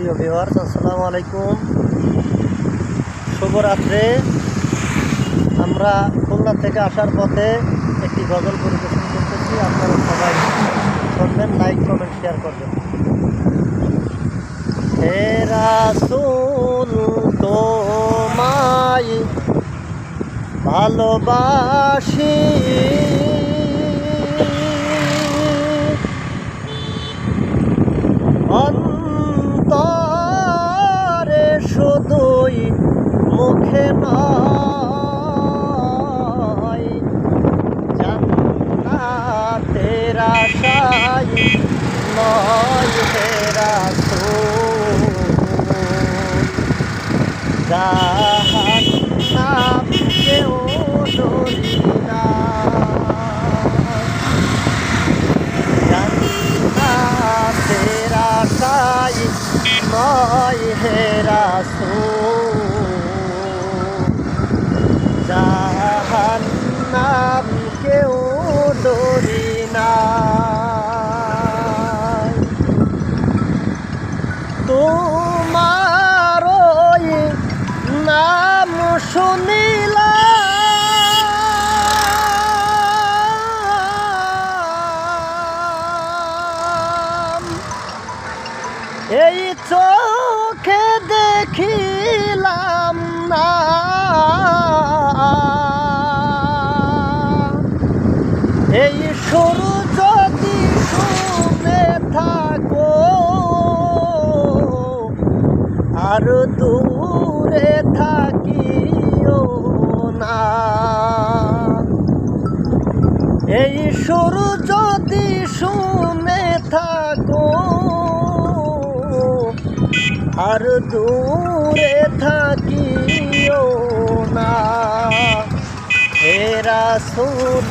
প্রিয় ভিউয়ার্স, আসসালামু আলাইকুম, শুভরাত্রি। আমরা খুলনা থেকে আসার পথে একটি গজল পরিবেশন করতেছি। আপনারা সবাই শুনবেন, লাইক কমেন্ট শেয়ার করবেন। হে রাসূল তোমায় ভালোবাসি, অন্তরে শুধুই মুখে নয়, জান্নাতের আশায় নয় হে রাসূল, জাহান্নাম কেউ ডরি না, জান্নাতের আশায় নয় হে রাসূল, জাহান্নাম কেউ ডরি না। তোমার ওই নাম শুনিলাম, এই চোখে দেখিলাম না, এই সুর যদি শুনে থাকো আর দূরে থাকিও না, এই সুর যদি শুনে থাকো আর দূরে থাকিও না। হে রাসূল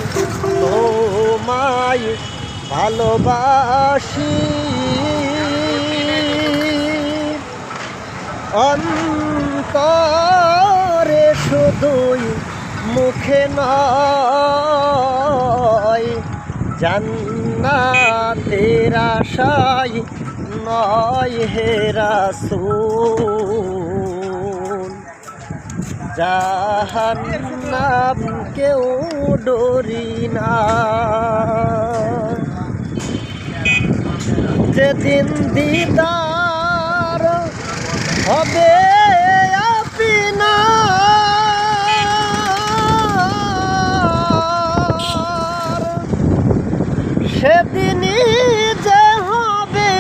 তোমায় ভালোবাসি, অন্তরে শুধুই মুখে নয়, জান্নাতের আশায় নয় হে রাসূল, জাহান্নাম কেউ ডরি না। যেদিন দিদার হবে আপনার, সেদিনই যে হবে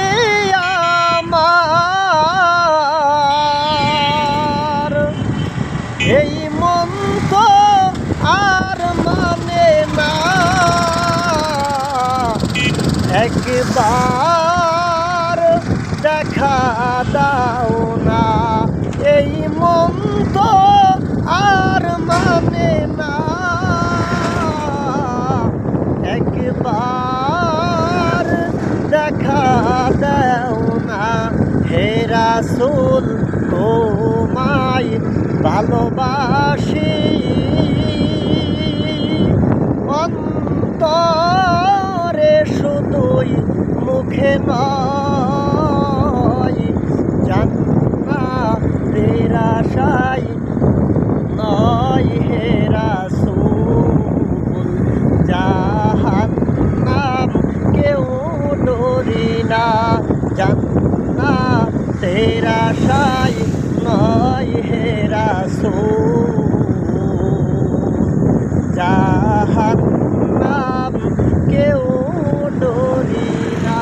আমার, এই মন তো আর মানে না, একবার দেখা দাও না, এই মন তো আর মানে না, একবার দেখা দাও না। হে রাসূল তোমায় ভালোবাসি, অন্তরে শুধুই মুখে নয়, জান্নাতের আশায় নয় হে রাসূল, জাহান্নাম কেউ ডরি না, জান্নাতের আশায় নয় হে রাসূল, জাহান্নাম কেউ ডরি না।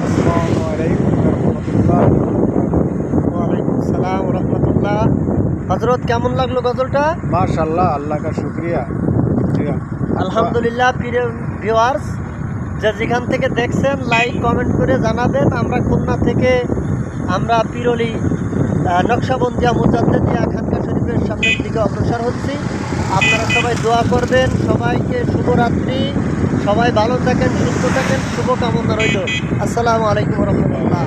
আসসালামু আলাইকুম রাহমাতুল্লাহ। ওয়ালাইকুম আসসালাম রাহমাতুল্লাহ। হযরত, কেমন লাগলো গজলটা? মাশাআল্লাহ, আল্লাহ কা শুকরিয়া। আলহামদুলিল্লাহ। প্রিয় ভিউয়ার্স, যেখান থেকে দেখছেন লাইক কমেন্ট করে জানাবেন। আমরা খুলনা থেকে আমরা পিরোলি নকশাবন্দিয়া মুজাদ্দেদিয়া খানকা শরীফের সামনের দিকে অগ্রসর হচ্ছি। আপনারা সবাই দোয়া করবেন। সবাইকে শুভরাত্রি, সবাই ভালো থাকেন, সুস্থ থাকেন, শুভকামনা রইল। আসসালামু আলাইকুম রহমতুল্লাহ।